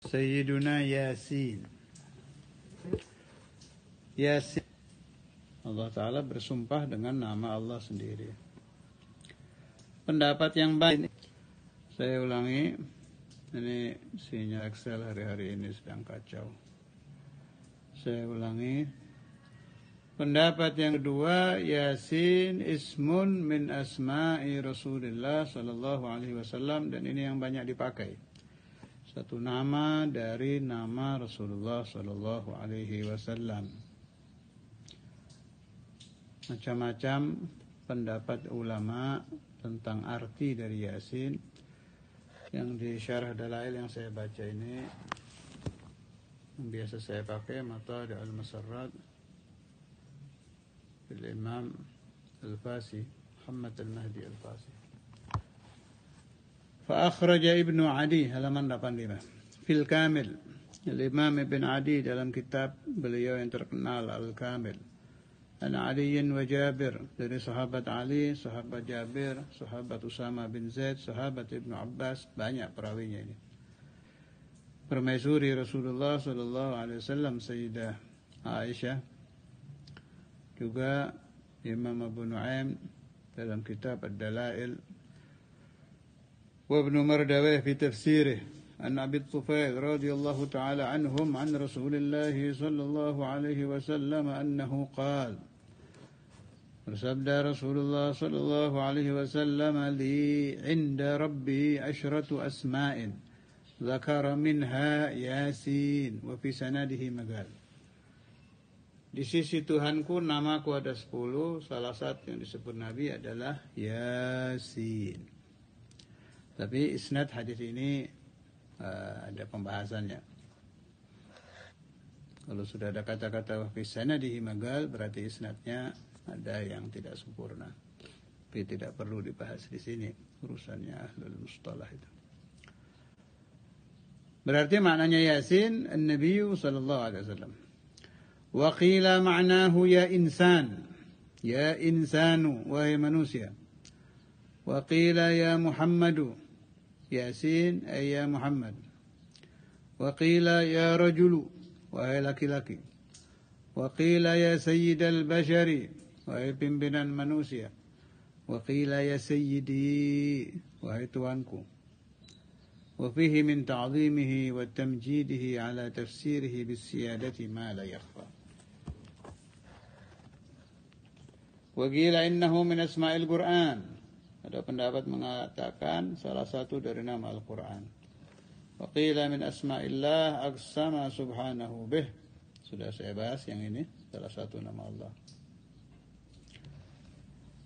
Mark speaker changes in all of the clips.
Speaker 1: Sayyiduna Yasin. Yasin, Allah Ta'ala bersumpah dengan nama Allah sendiri. Pendapat yang baik, saya ulangi, ini sinyal Excel hari-hari ini sedang kacau. Saya ulangi, pendapat yang kedua, Yasin ismun min asma'i Rasulullah sallallahu alaihi wasallam, dan ini yang banyak dipakai. Satu nama dari nama Rasulullah sallallahu alaihi wasallam. Macam-macam pendapat ulama tentang arti dari Yasin. Yang di Syarah Dalail yang saya baca ini, yang biasa saya pakai, Mata' al-Masarrat Imam Al-Fasi, Muhammad Al-Mahdi Al-Fasi. Fa'akhraja Ibnu Adi, halaman 85. Fil Kamil, Al-Imam Ibn Adi dalam kitab beliau yang terkenal Al-Kamil. An Ali wa Jabir, dari sahabat Ali, sahabat Jabir, sahabat Usama bin Zaid, sahabat Ibnu Abbas, banyak perawinya ini. Permaisuri Rasulullah sallallahu alaihi wasallam Sayyidah Aisyah, juga Imam Abu Nu'aim dalam kitab Ad-Dalail, wa Ibnu Mardawayh fi tafsirih an Abi Tufail radhiyallahu ta'ala anhum an Rasulillah sallallahu alaihi wasallam annahu qala, bersabda Rasulullah sallallahu alaihi wasallam, li 'inda rabbi asyratu asma'in dzakara minha Yasin wa fi sanadihi magal. Di sisi Tuhanku namaku ada 10, salah satu yang disebut Nabi adalah Yasin. Tapi isnad hadis ini ada pembahasannya. Kalau sudah ada kata-kata wa fi sanadihi magal, berarti isnadnya ada yang tidak sempurna. Tapi tidak perlu dibahas di sini, urusannya ahlul mustalah itu. Berarti maknanya Yasin an-Nabi sallallahu alaihi wasallam. Wa qila ma'nahu ya insan, ya insanu, wahai manusia. Wa qila ya Muhammadu, Yasin ay ya Muhammad. Wa qila ya rajulu, wahai laki-laki. Wa qila ya sayyidal bashari, wahai pimpinan manusia. Wa qila ya sayyidi, wahai tuanku. Wa fihi min ta'zimihi wa tamjidihi ala tafsirihi bisiyadati ma la yakhfa. Wa qila innahu min asma'il Qur'an. Ada pendapat mengatakan salah satu dari nama Al-Quran. Wa qila min asma'illah aqsama subhanahu bih. Sudah saya bahas yang ini, salah satu nama Allah.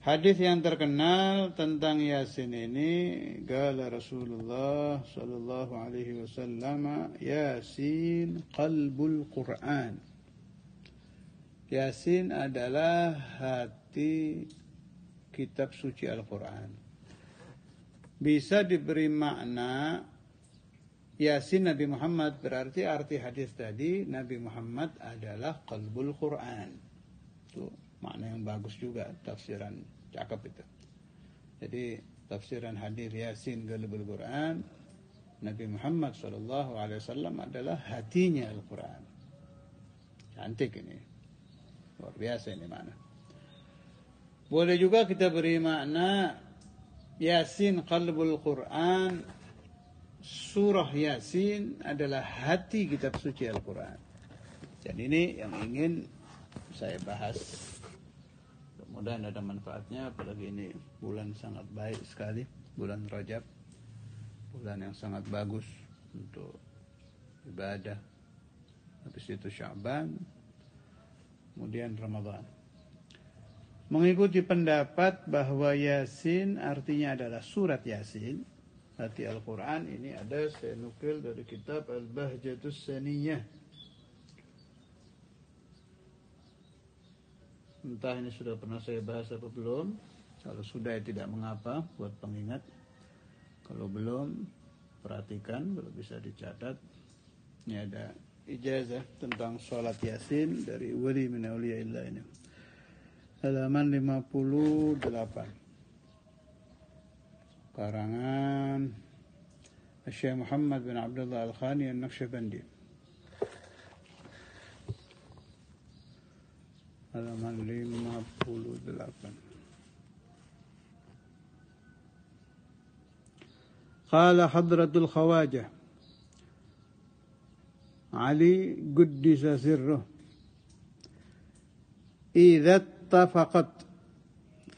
Speaker 1: Hadis yang terkenal tentang Yasin ini, qala Rasulullah sallallahu alaihi wasallam, Yasin qalbul Quran. Yasin adalah hati kitab suci Al-Quran. Bisa diberi makna Yasin Nabi Muhammad, berarti arti hadis tadi Nabi Muhammad adalah qalbul Quran. Itu makna yang bagus juga, tafsiran cakep itu. Jadi tafsiran hadis Yasin qalbul Quran, Nabi Muhammad sallallahu alaihi wasallam adalah hatinya Al-Quran. Cantik ini. Luar biasa ini makna. Boleh juga kita beri makna Yasin qalbul Quran, surah Yasin adalah hati kitab suci Al-Quran. Dan ini yang ingin saya bahas. Mudah-mudahan ada manfaatnya, apalagi ini bulan sangat baik sekali, bulan Rajab, bulan yang sangat bagus untuk ibadah. Habis itu Sya'ban, kemudian Ramadan. Mengikuti pendapat bahwa Yasin artinya adalah surat Yasin, hati Al-Quran, ini ada saya nukil dari kitab Al-Bahjatus Saniyah. Entah ini sudah pernah saya bahas apa belum. Kalau sudah ya tidak mengapa, buat pengingat. Kalau belum, perhatikan, kalau bisa dicatat. Ini ada ijazah tentang sholat Yasin dari wali min awliyaillah ini. Halaman 58. Karangan Syekh Muhammad bin Abdullah Al-Khani An-Naqsyabandi. Halaman 58. Qala Hadratul Khawajah Ali Quddisa Sirruh, idza ittafaqat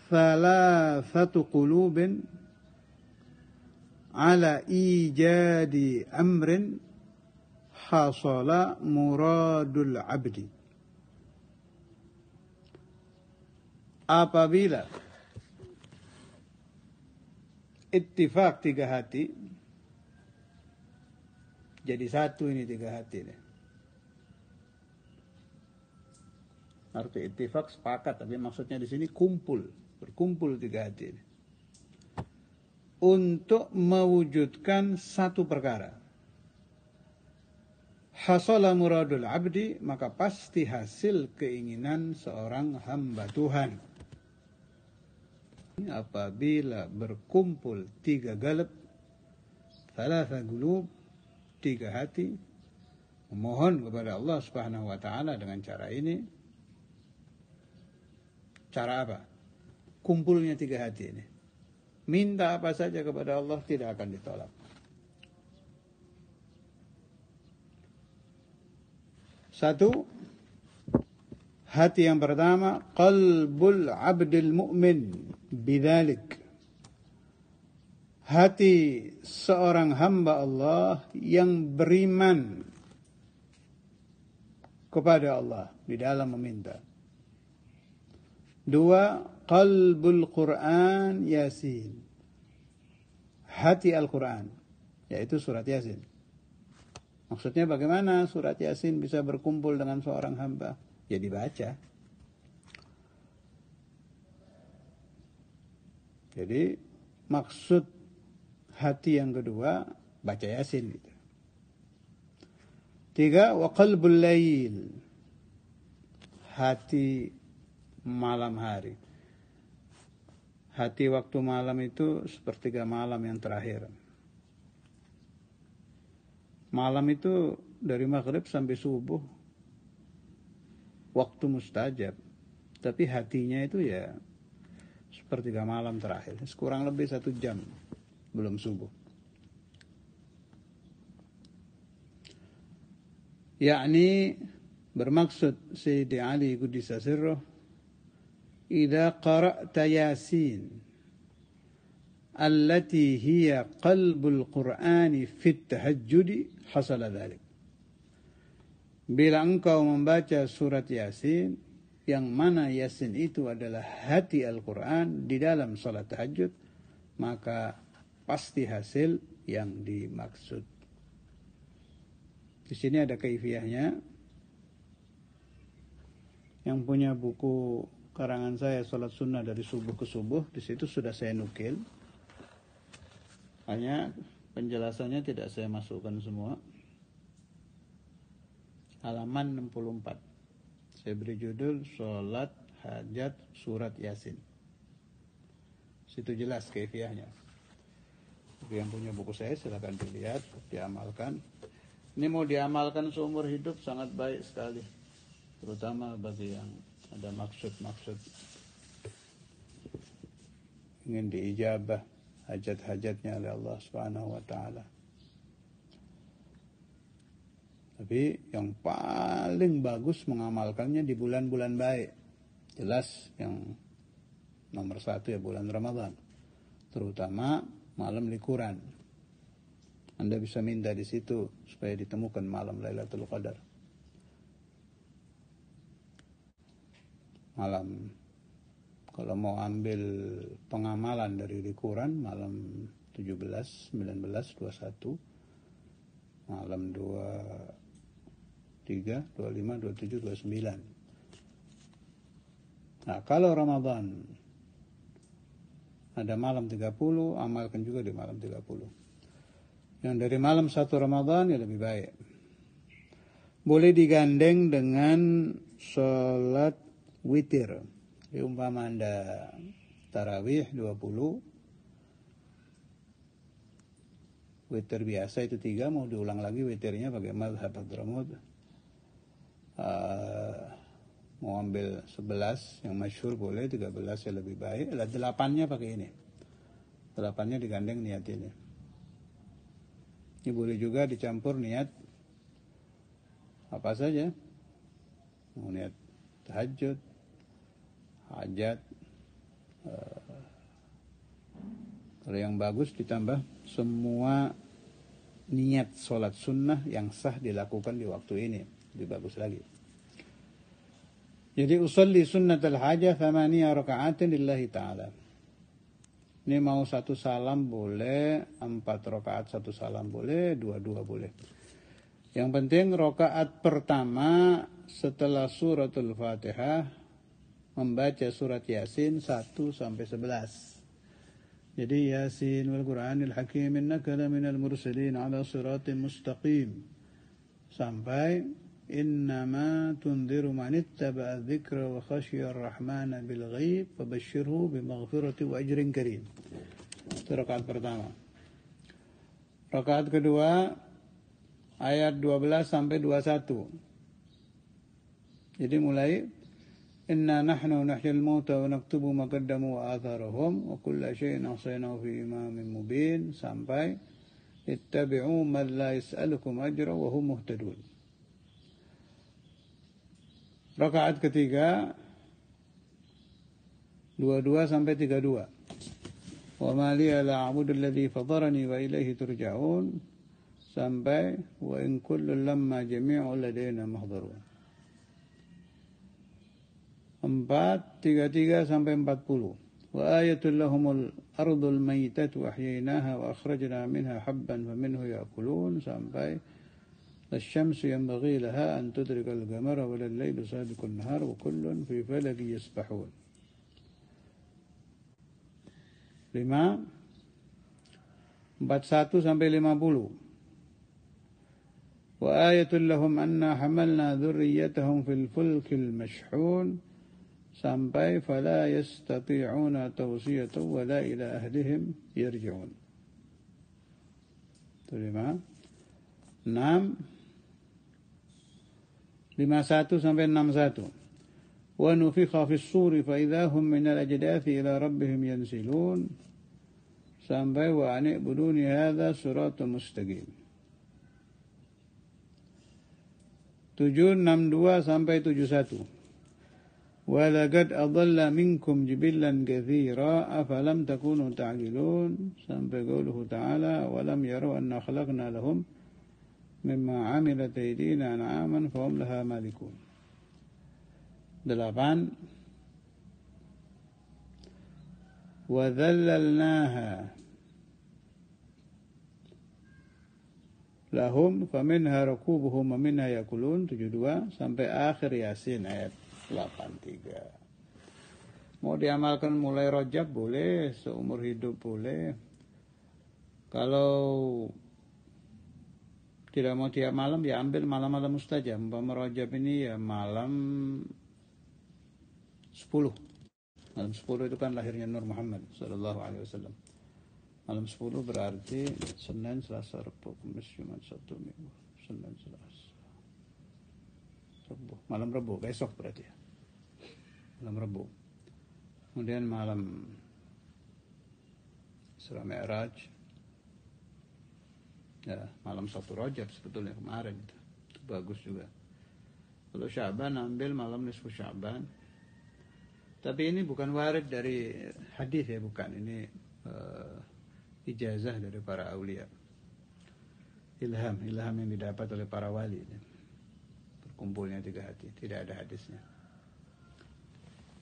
Speaker 1: thalathatu qulubin ala ijadi amrin hasala muradul abdi. Apabila ittifaq tiga hati, jadi satu ini tiga hati ini. Arti ittifaq sepakat, tapi maksudnya di sini kumpul, berkumpul tiga hati ini untuk mewujudkan satu perkara. Hasala muradul abdi, maka pasti hasil keinginan seorang hamba Tuhan. Apabila berkumpul tiga galab, thalatha gulub, tiga hati, memohon kepada Allah Subhanahu wa taala dengan cara ini. Cara apa? Kumpulnya tiga hati ini. Minta apa saja kepada Allah tidak akan ditolak. Satu, hati yang pertama, qalbul abdil mu'min bidzalik. Hati seorang hamba Allah yang beriman kepada Allah di dalam meminta. Dua, qalbul Quran Yasin. Hati Al-Quran, yaitu surat Yasin. Maksudnya bagaimana surat Yasin bisa berkumpul dengan seorang hamba? Ya dibaca. Jadi maksud hati yang kedua baca Yasin gitu. Tiga, wa qalbul lail. Hati malam hari. Hati waktu malam itu sepertiga malam yang terakhir. Malam itu dari maghrib sampai subuh waktu mustajab. Tapi hatinya itu ya sepertiga malam terakhir. Kurang lebih 1 jam belum subuh. Yakni bermaksud Sayyidi Ali Quddisa Sirruh, idza qara'ta Yasin allati hiya qalbul Qur'ani fit tahajjudi hasala dzalik. Bila engkau membaca surat Yasin, yang mana Yasin itu adalah hati Al-Quran di dalam salat tahajud, maka pasti hasil yang dimaksud. Di sini ada kaifiyahnya. Yang punya buku karangan saya Salat Sunnah dari Subuh ke Subuh, di situ sudah saya nukil. Hanya penjelasannya tidak saya masukkan semua. Halaman 64. Saya beri judul Salat Hajat Surat Yasin. Situ jelas kaifiyahnya. Yang punya buku saya silakan dilihat, diamalkan. Ini mau diamalkan seumur hidup sangat baik sekali. Terutama bagi yang ada maksud-maksud ingin diijabah hajat-hajatnya oleh Allah Subhanahu wa taala. Tapi yang paling bagus mengamalkannya di bulan-bulan baik. Jelas yang nomor 1 ya bulan Ramadan. Terutama malam likuran. Anda bisa minta di situ supaya ditemukan malam Lailatul Qadar. Malam, kalau mau ambil pengamalan dari likuran, malam 17, 19, 21, malam 23, 25, 27, 29. Nah, kalau Ramadan ada malam 30, amalkan juga di malam 30. Yang dari malam 1 Ramadan ya lebih baik. Boleh digandeng dengan sholat witir. Umpama Anda tarawih 20, witir biasa itu 3, mau diulang lagi witirnya pakai mazhab Hadramut. Mau ambil 11 yang masyhur boleh, 13 yang lebih baik. 8-nya pakai ini. 8-nya digandeng niat ini. Ini boleh juga dicampur niat apa saja. Mau niat tahajud, hajat. Kalau yang bagus ditambah semua niat sholat sunnah yang sah dilakukan di waktu ini. Lebih bagus lagi. Jadi usolli sunnatal hajah 8 raka'atin lillahi ta'ala. Ini mau 1 salam boleh, 4 rakaat 1 salam boleh, 2 boleh. Yang penting rakaat pertama setelah suratul Fatihah membaca surat Yasin 1 sampai 11. Jadi Yasin wal Qur'anil Hakim innaka laminal mursalin ala siratin mustaqim sampai innama tunziru man ittaba'a dzikra wa khashiya ar-rahmana bil ghaib fabashshirhu bimaghfirati wa ajrin karim. Itu rakaat pertama. Rakaat kedua ayat 12 sampai 21. Jadi mulai inna nahnu nahyil mauta wa naktubu ma qaddamu wa atharahum wa kulla syai'in ahsaynahu fi imamin mubin sampai ittabi'u man la yas'alukum ajra wa hum muhtadun. Rakaat ketiga 22 sampai 32. Wa ma liya la a'budu alladhi fatarani wa ilayhi turja'un sampai wa in kullu lamma jami'u ladaina mahdharun. 33 sampai 40. Wa ayatul lahumul ardul maytatu ahyaynaha wa akhrajna minha habban faminhu ya'kulun sampai الشمس ينبغي لها أن تدرك القمر ولا الليل سابق النهار وكل في فلك يسبحون. 41 sampai 50. وآية لهم أنا حملنا ذريتهم في الفلك المشحون sampai فلا يستطيعون توصية ولا إلى أهلهم يرجعون. 6 51 sampai 61. Wa nufikha fis suri fa idahum min al-ajdathi ila rabbihim yansilun sampai wa ani'buduni hadha siratun mustaqim. 762 sampai 71. Wa laqad adalla minkum jibillan katsira afalam takunu ta'qilun sampai qauluhu ta'ala wa lam yaru anna khalaqna lahum mimma amilat aydina an'aman fahum laha malikun. 8 wa dhallalnaha lahum faminha rakubuhum wa minha yakulun. 72 sampai akhir Yasin ayat 83. Mau diamalkan mulai Rajab boleh, seumur hidup boleh. Kalau tidak mau tiap malam ya ambil malam-malam mustajab. Umpama Rajab ini ya malam 10. Malam 10 itu kan lahirnya Nur Muhammad sallallahu alaihi wasallam. Malam 10 berarti Senin, Selasa, Rabu, Kamis, Jumat, Sabtu, Minggu. Senin, Selasa, Rabu. Malam Rabu besok berarti ya. Malam Rabu. Kemudian malam Isra Mi'raj. Ya, malam 1 Rajab sebetulnya kemarin itu bagus juga. Kalau Sya'ban ambil malam nisfu Sya'ban. Tapi ini bukan warid dari hadis ya, bukan. Ini ijazah dari para aulia. Ilham yang didapat oleh para wali. Berkumpulnya 3 hati, tidak ada hadisnya.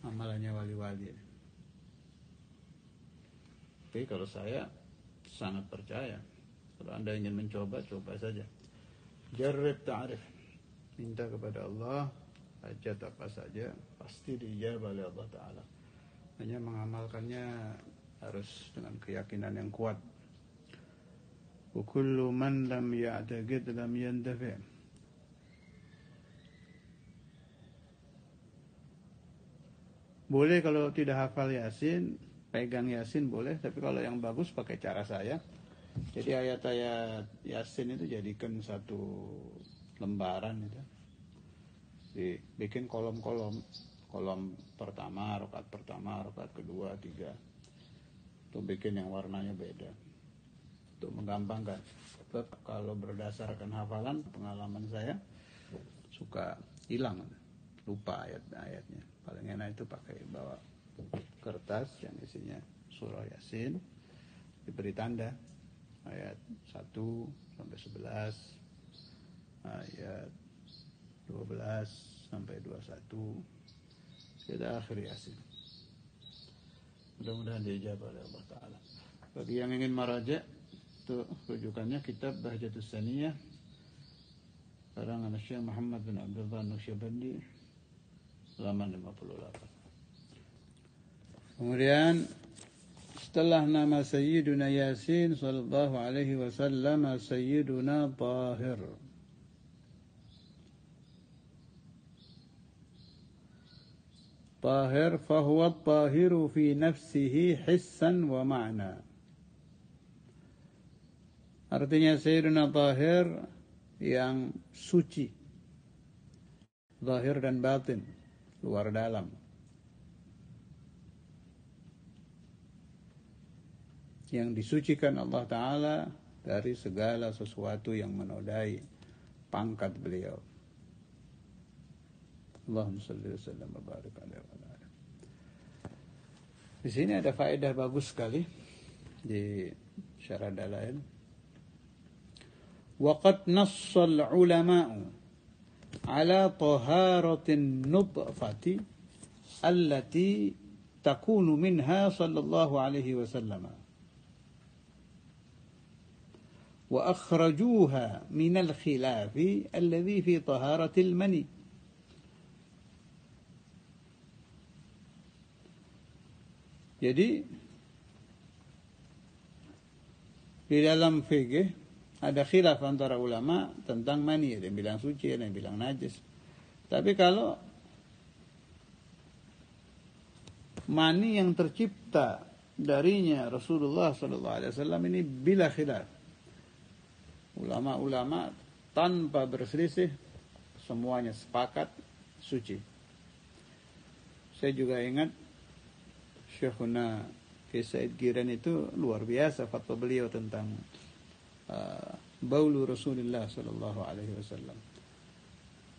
Speaker 1: Amalannya wali-wali. Tapi kalau saya sangat percaya. Kalau Anda ingin mencoba, coba saja. Jarrib ta'rif. Minta kepada Allah hajat apa saja, pasti diijabah oleh Allah Ta'ala. Hanya mengamalkannya harus dengan keyakinan yang kuat. Wa kullu man lam ya'taqid lam yantafi'. Boleh kalau tidak hafal Yasin, pegang Yasin boleh. Tapi kalau yang bagus pakai cara saya. Jadi ayat-ayat Yasin itu jadikan satu lembaran itu. Dibikin kolom-kolom. Kolom pertama, rakaat kedua, tiga. Itu bikin yang warnanya beda. Untuk menggampangkan. Sebab kalau berdasarkan hafalan, pengalaman saya suka hilang, lupa ayat-ayatnya. Paling enak itu pakai bawa kertas yang isinya surah Yasin, diberi tanda ayat 1 sampai 11, ayat 12 sampai 21, kita akhir Yasin. Mudah-mudahan diijabah oleh Allah Ta'ala. Bagi yang ingin meraja, itu rujukannya kitab Bahjatus Saniyah karangan Syekh Muhammad bin Abdullah Naqsyabandi, halaman 58. Kemudian setelah nama Sayyiduna Yasin sallallahu alaihi wasallam, Sayyiduna Tahir. Tahir fahuwa tahiru fi nafsihi hissan wa ma'na. Artinya Sayyiduna Tahir yang suci, zahir dan batin, luar dalam. Yang disucikan Allah Ta'ala dari segala sesuatu yang menodai pangkat beliau. Allahumma salli wa sallam wa barik alaihi wa ala. Di sini ada faedah bagus sekali di syarah dalail. Waqad nassal ulama'u ala taharatin nutfati allati takunu minha sallallahu alaihi wasallam wa akhrajuha min al-khilaf alladhi fi taharatil mani. Jadi di dalam fikih ada khilaf antara ulama tentang mani, ada yang bilang suci, ada yang bilang najis. Tapi kalau mani yang tercipta darinya Rasulullah SAW ini bila khilaf, ulama-ulama tanpa berselisih semuanya sepakat suci. Saya juga ingat Syekhuna Said Giran itu luar biasa fatwa beliau tentang baulu Rasulullah sallallahu alaihi wasallam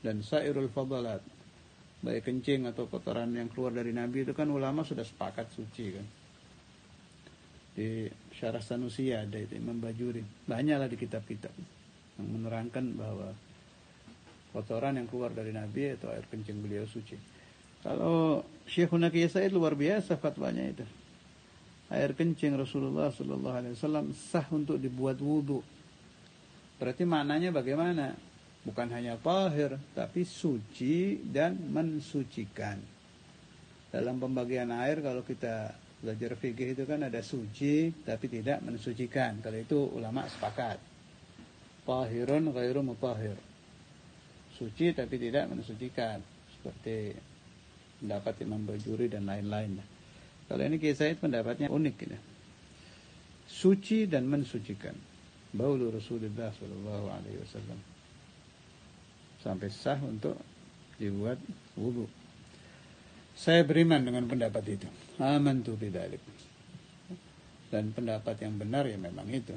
Speaker 1: dan sairul fadalat, baik kencing atau kotoran yang keluar dari Nabi itu kan ulama sudah sepakat suci kan. Di Syarah Sanusia ada itu Imam Bajuri, banyaklah di kitab-kitab yang menerangkan bahwa kotoran yang keluar dari Nabi atau air kencing beliau suci. Kalau Syekhuna Kiai Said luar biasa fatwanya itu. Air kencing Rasulullah sallallahu alaihi wasallam sah untuk dibuat wudu. Berarti maknanya bagaimana? Bukan hanya tahir, tapi suci dan mensucikan. Dalam pembagian air kalau kita belajar fikih itu kan ada suci tapi tidak mensucikan. Kalau itu ulama sepakat. Tahirun ghairu mutahhir. Suci tapi tidak mensucikan. Seperti pendapat Imam Bajuri dan lain-lain. Kalau ini Kiai Said pendapatnya unik ini. Suci dan mensucikan. Baulu Rasulullah sallallahu alaihi wasallam. Sampai sah untuk dibuat wudu. Saya beriman dengan pendapat itu. Amantu bidzalik. Dan pendapat yang benar ya memang itu.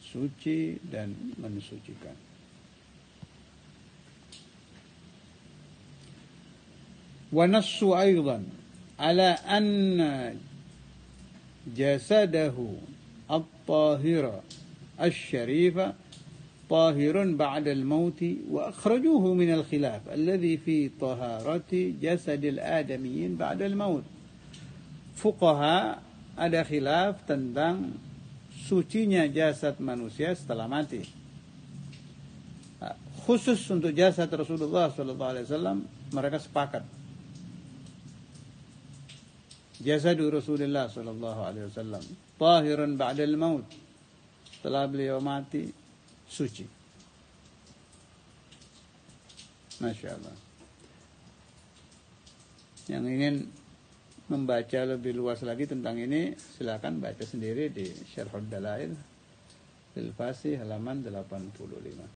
Speaker 1: Suci dan mensucikan. Wa nassu aidan ala anna jasadahu at-tahira asy-syarifa tahirun ba'da al-maut wa akhrajuhu min al-khilaf alladhi fi taharati jasadil adamiyyin ba'da al-maut. Fuqaha ada khilaf tentang sucinya jasad manusia setelah mati. Khusus untuk jasad Rasulullah sallallahu alaihi wasallam mereka sepakat. Jasadu Rasulullah sallallahu alaihi wasallam tahirun ba'da al-maut. Setelah beliau mati suci. Masya Allah. Yang ingin membaca lebih luas lagi tentang ini silakan baca sendiri di Syarhud Dalail Al-Fasih halaman 85.